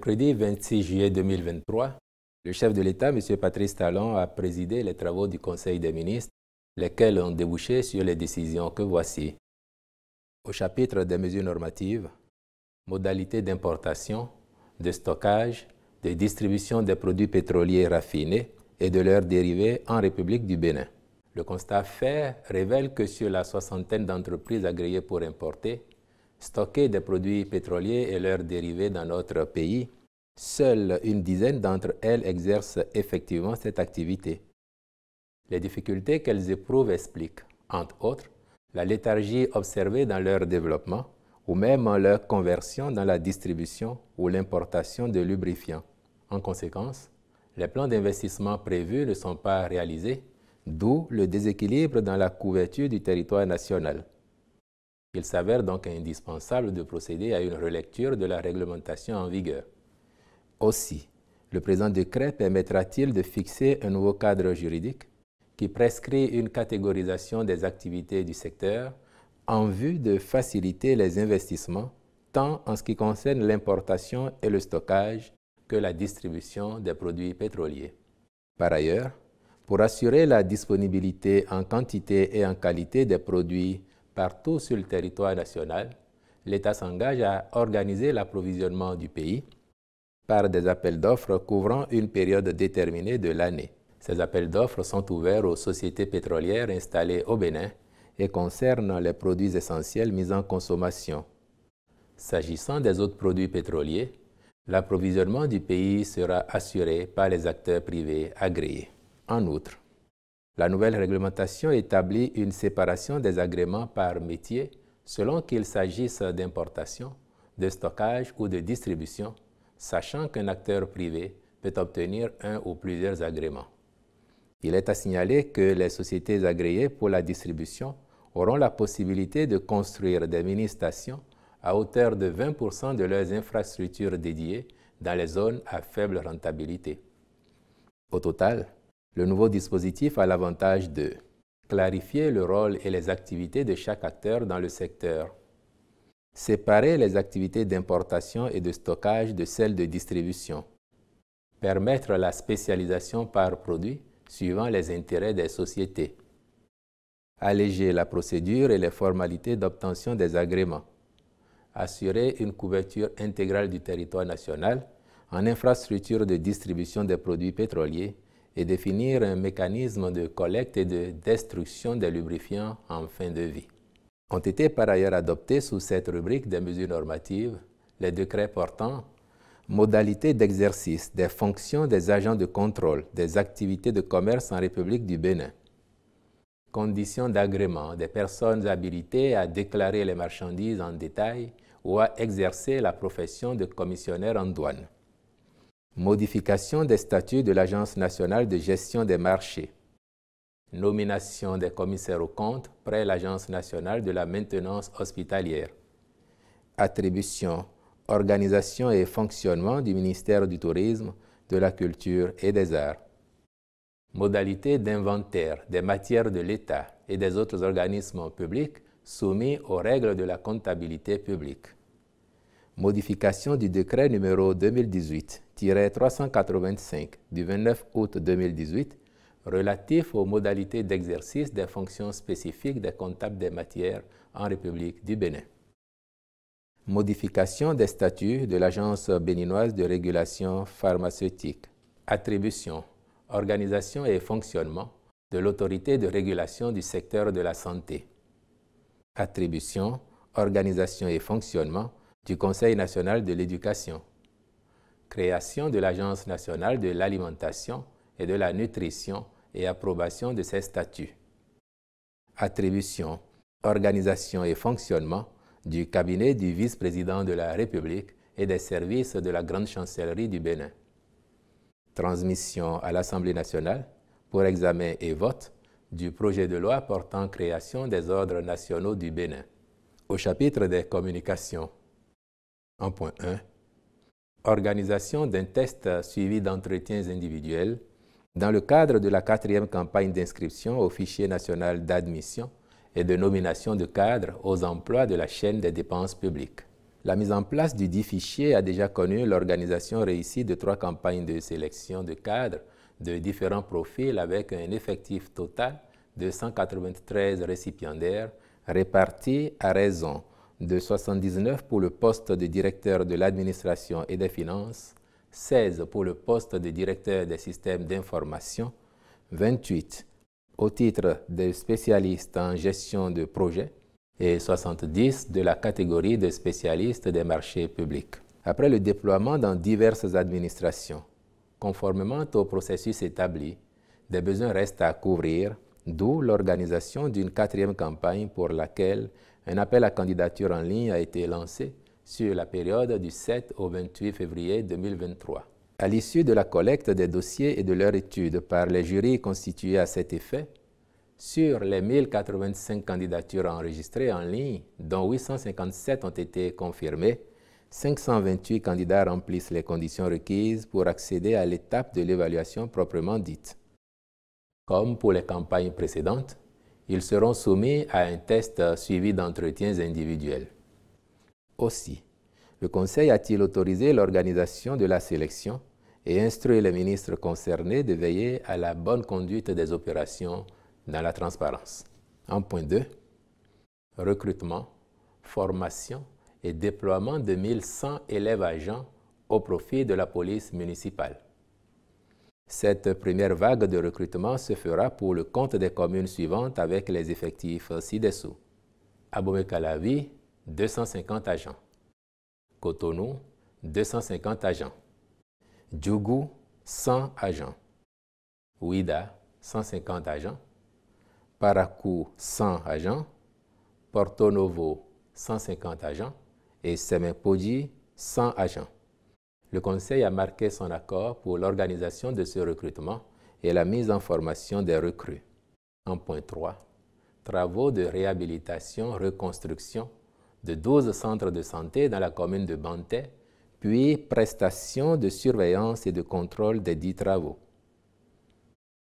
Mercredi 26 juillet 2023, le chef de l'État, M. Patrice Talon, a présidé les travaux du Conseil des ministres, lesquels ont débouché sur les décisions que voici. Au chapitre des mesures normatives, modalités d'importation, de stockage, de distribution des produits pétroliers raffinés et de leurs dérivés en République du Bénin. Le constat fait révèle que sur la soixantaine d'entreprises agréées pour importer, stocker des produits pétroliers et leurs dérivés dans notre pays, seule une dizaine d'entre elles exercent effectivement cette activité. Les difficultés qu'elles éprouvent expliquent, entre autres, la léthargie observée dans leur développement ou même leur conversion dans la distribution ou l'importation de lubrifiants. En conséquence, les plans d'investissement prévus ne sont pas réalisés, d'où le déséquilibre dans la couverture du territoire national. Il s'avère donc indispensable de procéder à une relecture de la réglementation en vigueur. Aussi, le présent décret permettra-t-il de fixer un nouveau cadre juridique qui prescrit une catégorisation des activités du secteur en vue de faciliter les investissements, tant en ce qui concerne l'importation et le stockage que la distribution des produits pétroliers. Par ailleurs, pour assurer la disponibilité en quantité et en qualité des produits partout sur le territoire national, l'État s'engage à organiser l'approvisionnement du pays par des appels d'offres couvrant une période déterminée de l'année. Ces appels d'offres sont ouverts aux sociétés pétrolières installées au Bénin et concernent les produits essentiels mis en consommation. S'agissant des autres produits pétroliers, l'approvisionnement du pays sera assuré par les acteurs privés agréés. En outre, la nouvelle réglementation établit une séparation des agréments par métier selon qu'il s'agisse d'importation, de stockage ou de distribution, sachant qu'un acteur privé peut obtenir un ou plusieurs agréments. Il est à signaler que les sociétés agréées pour la distribution auront la possibilité de construire des mini-stations à hauteur de 20% de leurs infrastructures dédiées dans les zones à faible rentabilité. Au total, le nouveau dispositif a l'avantage de clarifier le rôle et les activités de chaque acteur dans le secteur, séparer les activités d'importation et de stockage de celles de distribution, permettre la spécialisation par produit suivant les intérêts des sociétés, alléger la procédure et les formalités d'obtention des agréments, assurer une couverture intégrale du territoire national en infrastructure de distribution des produits pétroliers et définir un mécanisme de collecte et de destruction des lubrifiants en fin de vie. Ont été par ailleurs adoptés sous cette rubrique des mesures normatives les décrets portant modalités d'exercice des fonctions des agents de contrôle des activités de commerce en République du Bénin, conditions d'agrément des personnes habilitées à déclarer les marchandises en détail ou à exercer la profession de commissionnaire en douane, modification des statuts de l'Agence nationale de gestion des marchés, nomination des commissaires aux comptes près l'Agence nationale de la maintenance hospitalière, attribution, organisation et fonctionnement du ministère du Tourisme, de la Culture et des Arts, modalités d'inventaire des matières de l'État et des autres organismes publics soumis aux règles de la comptabilité publique, modification du décret numéro 2018-385 du 29 août 2018 relatif aux modalités d'exercice des fonctions spécifiques des comptables des matières en République du Bénin. Modification des statuts de l'Agence béninoise de régulation pharmaceutique. Attribution, organisation et fonctionnement de l'autorité de régulation du secteur de la santé. Attribution, organisation et fonctionnement du Conseil national de l'éducation. Création de l'Agence nationale de l'alimentation et de la nutrition et approbation de ses statuts. Attribution, organisation et fonctionnement du cabinet du vice-président de la République et des services de la Grande Chancellerie du Bénin. Transmission à l'Assemblée nationale pour examen et vote du projet de loi portant création des ordres nationaux du Bénin. Au chapitre des communications, en point 1, organisation d'un test suivi d'entretiens individuels dans le cadre de la 4e campagne d'inscription au fichier national d'admission et de nomination de cadres aux emplois de la chaîne des dépenses publiques. La mise en place du dit fichier a déjà connu l'organisation réussie de 3 campagnes de sélection de cadres de différents profils avec un effectif total de 193 récipiendaires répartis à raison de 79 pour le poste de directeur de l'administration et des finances, 16 pour le poste de directeur des systèmes d'information, 28 au titre de spécialistes en gestion de projet et 70 de la catégorie de spécialistes des marchés publics. Après le déploiement dans diverses administrations, conformément au processus établi, des besoins restent à couvrir, d'où l'organisation d'une 4e campagne pour laquelle un appel à candidature en ligne a été lancé sur la période du 7 au 28 février 2023. À l'issue de la collecte des dossiers et de leur étude par les jurys constitués à cet effet, sur les 1085 candidatures enregistrées en ligne, dont 857 ont été confirmées, 528 candidats remplissent les conditions requises pour accéder à l'étape de l'évaluation proprement dite. Comme pour les campagnes précédentes, ils seront soumis à un test suivi d'entretiens individuels. Aussi, le Conseil a-t-il autorisé l'organisation de la sélection et instruit les ministres concernés de veiller à la bonne conduite des opérations dans la transparence. En point 2, recrutement, formation et déploiement de 1100 élèves agents au profit de la police municipale. Cette première vague de recrutement se fera pour le compte des communes suivantes avec les effectifs ci-dessous. Abomey-Calavi, 250 agents. Cotonou, 250 agents. Djougou, 100 agents. Ouida, 150 agents. Parakou, 100 agents. Porto Novo, 150 agents. Et Semen-Podji, 100 agents. Le Conseil a marqué son accord pour l'organisation de ce recrutement et la mise en formation des recrues. En point 3, travaux de réhabilitation-reconstruction de 12 centres de santé dans la commune de Banté, puis prestations de surveillance et de contrôle des dits travaux.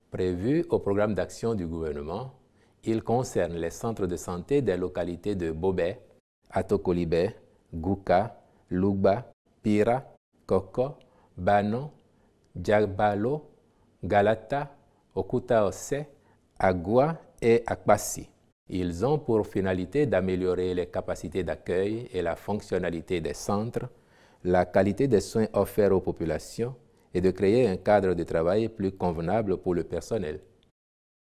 Prévus au programme d'action du gouvernement, il concerne les centres de santé des localités de Bobé, Atokolibé, Gouka, Lugba, Pira, Koko, Banon, Djabalo, Galata, Okuta-Ose, Agua et Akbassi. Ils ont pour finalité d'améliorer les capacités d'accueil et la fonctionnalité des centres, la qualité des soins offerts aux populations et de créer un cadre de travail plus convenable pour le personnel.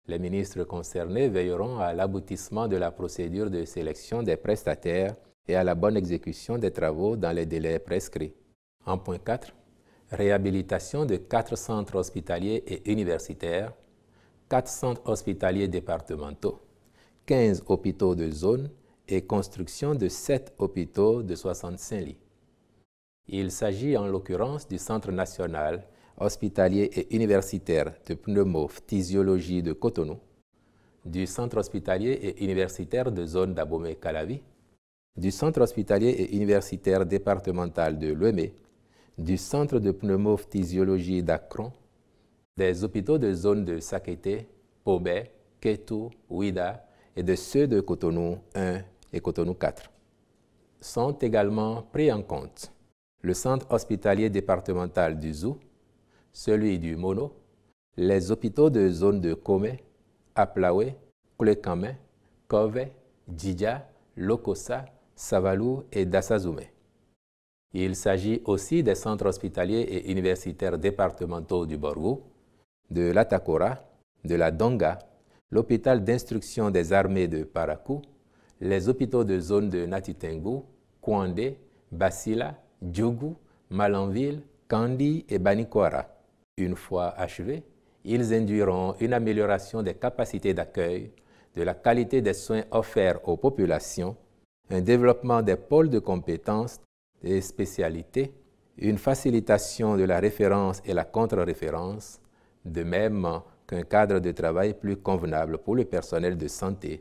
Les ministres concernés veilleront à l'aboutissement de la procédure de sélection des prestataires et à la bonne exécution des travaux dans les délais prescrits. En point 4, réhabilitation de 4 centres hospitaliers et universitaires, 4 centres hospitaliers départementaux, 15 hôpitaux de zone et construction de 7 hôpitaux de 65 lits. Il s'agit en l'occurrence du Centre national hospitalier et universitaire de pneumophysiologie de Cotonou, du Centre hospitalier et universitaire de zone d'Abomey-Calavi, du Centre hospitalier et universitaire départemental de Lomé, du Centre de pneumophysiologie d'Akron, des hôpitaux de zone de Sakété, Pobé, Kétou, Ouida et de ceux de Cotonou 1 et Cotonou 4. Sont également pris en compte le Centre hospitalier départemental du Zou, celui du Mono, les hôpitaux de zone de Komé, Aplaoué, Koulekame, Kové, Djidja, Lokossa, Savalou et Dassazoumé. Il s'agit aussi des centres hospitaliers et universitaires départementaux du Borgou, de l'Atakora, de la Donga, l'hôpital d'instruction des armées de Parakou, les hôpitaux de zone de Natitengu, Kouandé, Basila, Djougou, Malanville, Kandi et Banikwara. Une fois achevés, ils induiront une amélioration des capacités d'accueil, de la qualité des soins offerts aux populations, un développement des pôles de compétences, des spécialités, une facilitation de la référence et la contre-référence, de même qu'un cadre de travail plus convenable pour le personnel de santé,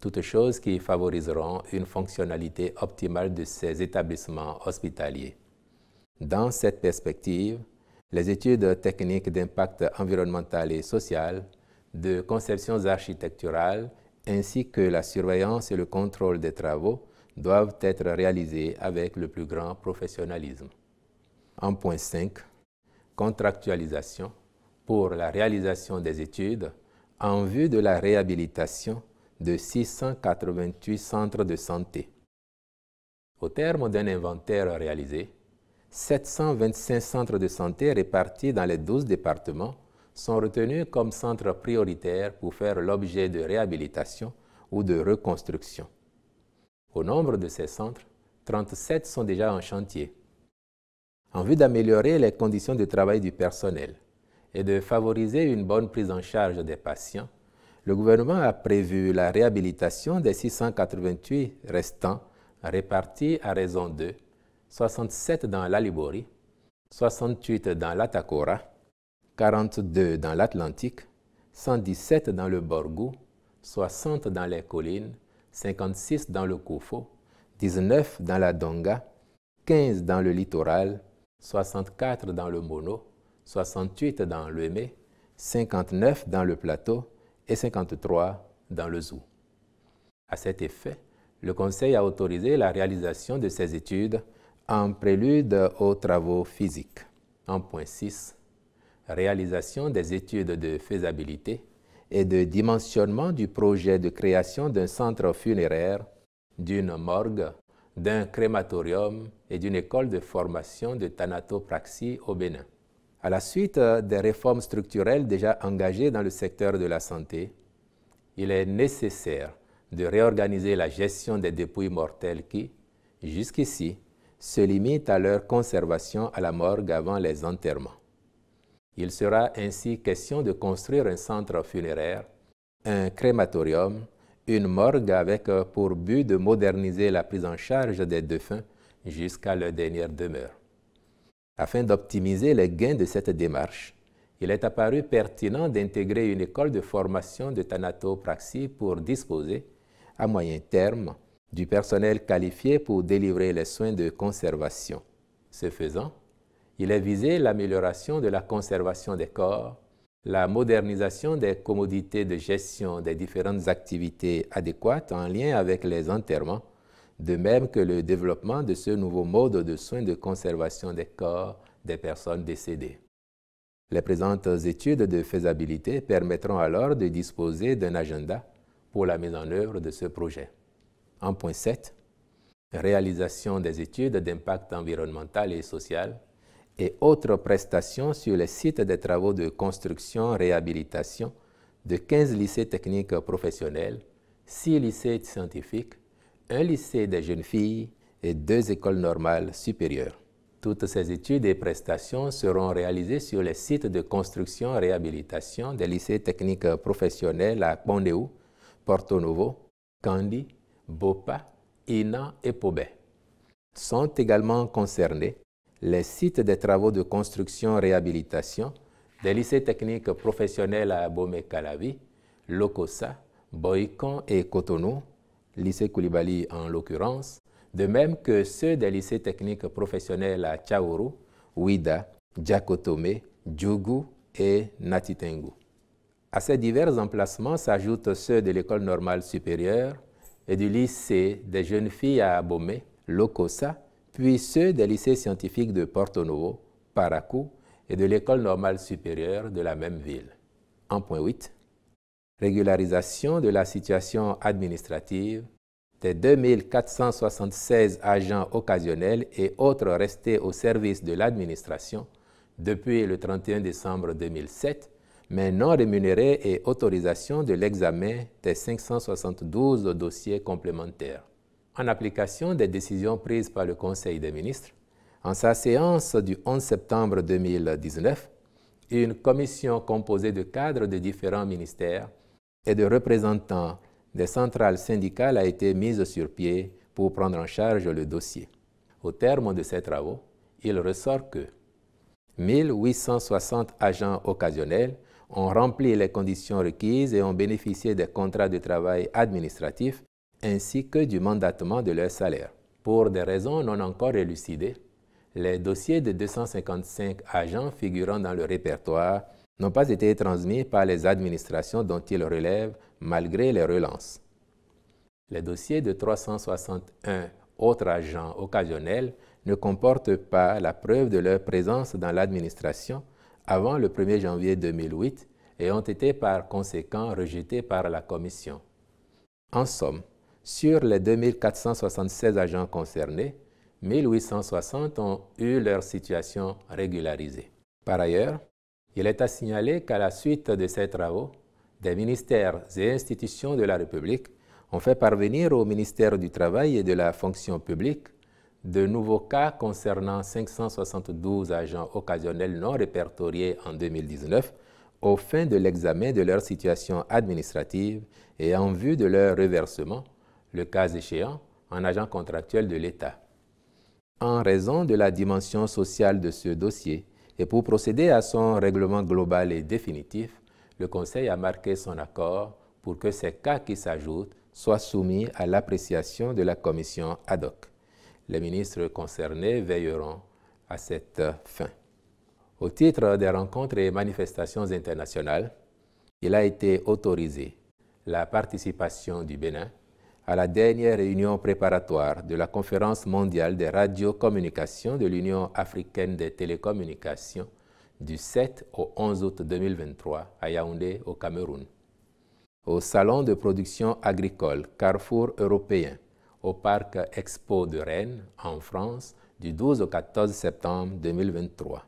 toutes choses qui favoriseront une fonctionnalité optimale de ces établissements hospitaliers. Dans cette perspective, les études techniques d'impact environnemental et social, de conceptions architecturales, ainsi que la surveillance et le contrôle des travaux doivent être réalisées avec le plus grand professionnalisme. 1.5. Contractualisation pour la réalisation des études en vue de la réhabilitation de 688 centres de santé. Au terme d'un inventaire réalisé, 725 centres de santé répartis dans les 12 départements sont retenus comme centres prioritaires pour faire l'objet de réhabilitation ou de reconstruction. Au nombre de ces centres, 37 sont déjà en chantier. En vue d'améliorer les conditions de travail du personnel et de favoriser une bonne prise en charge des patients, le gouvernement a prévu la réhabilitation des 688 restants répartis à raison de 67 dans l'Alibori, 68 dans l'Atakora, 42 dans l'Atlantique, 117 dans le Borgou, 60 dans les collines, 56 dans le Koufo, 19 dans la Donga, 15 dans le littoral, 64 dans le Mono, 68 dans l'Ouémé, 59 dans le Plateau et 53 dans le Zou. À cet effet, le Conseil a autorisé la réalisation de ces études en prélude aux travaux physiques. 1.6. Réalisation des études de faisabilité et de dimensionnement du projet de création d'un centre funéraire, d'une morgue, d'un crématorium et d'une école de formation de thanatopraxie au Bénin. À la suite des réformes structurelles déjà engagées dans le secteur de la santé, il est nécessaire de réorganiser la gestion des dépouilles mortelles qui, jusqu'ici, se limitent à leur conservation à la morgue avant les enterrements. Il sera ainsi question de construire un centre funéraire, un crématorium, une morgue avec pour but de moderniser la prise en charge des défunts jusqu'à leur dernière demeure. Afin d'optimiser les gains de cette démarche, il est apparu pertinent d'intégrer une école de formation de thanatopraxie pour disposer, à moyen terme, du personnel qualifié pour délivrer les soins de conservation. Ce faisant, il est visé l'amélioration de la conservation des corps, la modernisation des commodités de gestion des différentes activités adéquates en lien avec les enterrements, de même que le développement de ce nouveau mode de soins de conservation des corps des personnes décédées. Les présentes études de faisabilité permettront alors de disposer d'un agenda pour la mise en œuvre de ce projet. 1.7. Réalisation des études d'impact environnemental et social et autres prestations sur les sites des travaux de construction-réhabilitation de 15 lycées techniques professionnels, 6 lycées scientifiques, un lycée des jeunes filles et 2 écoles normales supérieures. Toutes ces études et prestations seront réalisées sur les sites de construction-réhabilitation des lycées techniques professionnels à Pondéou, Porto Novo, Kandi, Bopa, Ina et Pobé. Sont également concernés les sites des travaux de construction-réhabilitation des lycées techniques professionnels à Abomey-Calavi, Lokossa, Boïkon et Cotonou, lycée Koulibaly en l'occurrence, de même que ceux des lycées techniques professionnels à Tchaourou, Ouida, Djakotome, Djougou et Natitengu. À ces divers emplacements s'ajoutent ceux de l'école normale supérieure et du lycée des jeunes filles à Abomey, Lokossa, puis ceux des lycées scientifiques de Porto Novo, Parakou et de l'école normale supérieure de la même ville. 1.8. Régularisation de la situation administrative des 2476 agents occasionnels et autres restés au service de l'administration depuis le 31 décembre 2007, mais non rémunérés, et autorisation de l'examen des 572 dossiers complémentaires. En application des décisions prises par le Conseil des ministres, en sa séance du 11 septembre 2019, une commission composée de cadres de différents ministères et de représentants des centrales syndicales a été mise sur pied pour prendre en charge le dossier. Au terme de ces travaux, il ressort que 1860 agents occasionnels ont rempli les conditions requises et ont bénéficié des contrats de travail administratifs ainsi que du mandatement de leur salaire. Pour des raisons non encore élucidées, les dossiers de 255 agents figurant dans le répertoire n'ont pas été transmis par les administrations dont ils relèvent malgré les relances. Les dossiers de 361 autres agents occasionnels ne comportent pas la preuve de leur présence dans l'administration avant le 1er janvier 2008 et ont été par conséquent rejetés par la Commission. En somme, sur les 2476 agents concernés, 1860 ont eu leur situation régularisée. Par ailleurs, il est à signaler qu'à la suite de ces travaux, des ministères et institutions de la République ont fait parvenir au ministère du Travail et de la Fonction publique de nouveaux cas concernant 572 agents occasionnels non répertoriés en 2019 aux fins de l'examen de leur situation administrative et en vue de leur reversement, le cas échéant, en agent contractuel de l'État. En raison de la dimension sociale de ce dossier et pour procéder à son règlement global et définitif, le Conseil a marqué son accord pour que ces cas qui s'ajoutent soient soumis à l'appréciation de la commission ad hoc. Les ministres concernés veilleront à cette fin. Au titre des rencontres et manifestations internationales, il a été autorisé la participation du Bénin à la dernière réunion préparatoire de la Conférence mondiale des radiocommunications de l'Union africaine des télécommunications du 7 au 11 août 2023 à Yaoundé, au Cameroun, au Salon de production agricole Carrefour européen, au Parc Expo de Rennes, en France, du 12 au 14 septembre 2023,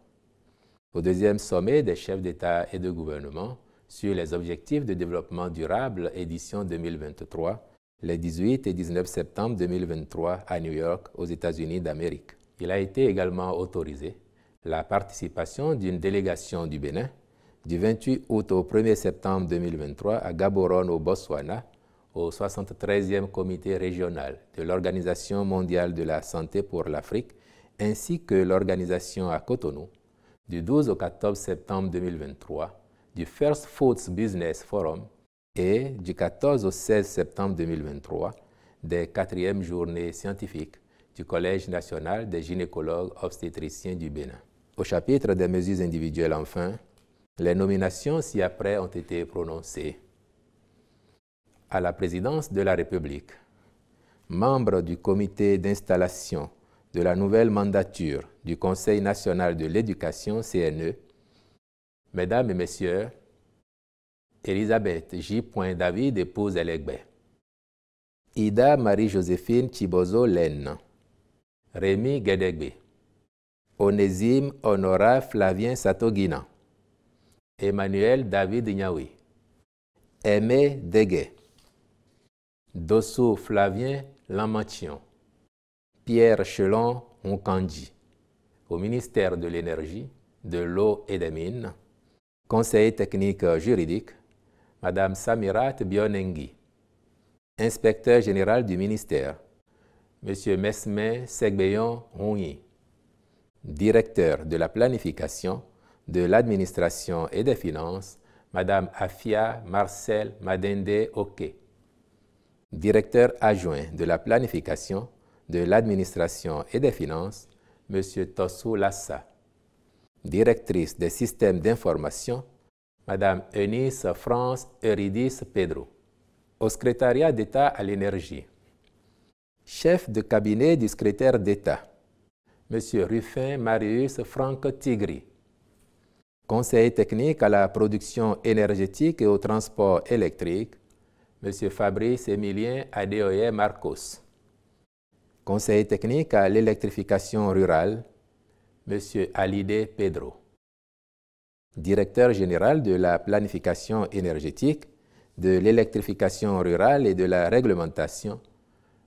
au deuxième sommet des chefs d'État et de gouvernement sur les objectifs de développement durable édition 2023, les 18 et 19 septembre 2023 à New York, aux États-Unis d'Amérique. Il a été également autorisé la participation d'une délégation du Bénin du 28 août au 1er septembre 2023 à Gaborone, au Botswana, au 73e comité régional de l'Organisation mondiale de la santé pour l'Afrique, ainsi que l'organisation à Cotonou, du 12 au 14 septembre 2023, du First Foods Business Forum et du 14 au 16 septembre 2023, des 4e journées scientifiques du Collège national des gynécologues obstétriciens du Bénin. Au chapitre des mesures individuelles, enfin, les nominations ci-après ont été prononcées. À la présidence de la République, membre du comité d'installation de la nouvelle mandature du Conseil national de l'éducation, CNE, Mesdames et Messieurs, Elisabeth J. David, épouse Elegbe, Ida Marie-Joséphine Chibozo Lenne, Rémi Guédégbé, Onésime Honora Flavien Satogina, Emmanuel David Niaoui, Aimé Degué, Dossou Flavien Lamantion, Pierre Chelon Onkandji, au ministère de l'Énergie, de l'Eau et des Mines, conseiller technique juridique, Madame Samirat Bionengui, inspecteur général du ministère, Monsieur Mesme Segbeyon Honyi, directeur de la planification, de l'administration et des finances, Madame Afia Marcel Madende Oke, directeur adjoint de la planification, de l'administration et des finances, Monsieur Tossou Lassa, directrice des systèmes d'information, Madame Eunice France Eurydice Pedro. Au secrétariat d'État à l'énergie, chef de cabinet du secrétaire d'État, Monsieur Ruffin Marius Franck Tigri, conseiller technique à la production énergétique et au transport électrique, Monsieur Fabrice Émilien Adeoye Marcos, conseiller technique à l'électrification rurale, Monsieur Alide Pedro, directeur général de la planification énergétique, de l'électrification rurale et de la réglementation,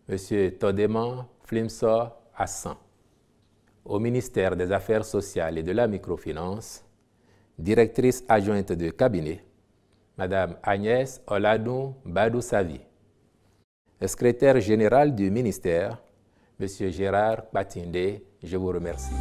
Monsieur Todeman Flimsor Hassan, au ministère des Affaires sociales et de la microfinance, directrice adjointe de cabinet, Madame Agnès Oladou Badou-Savi, secrétaire général du ministère, Monsieur Gérard Batindé, je vous remercie.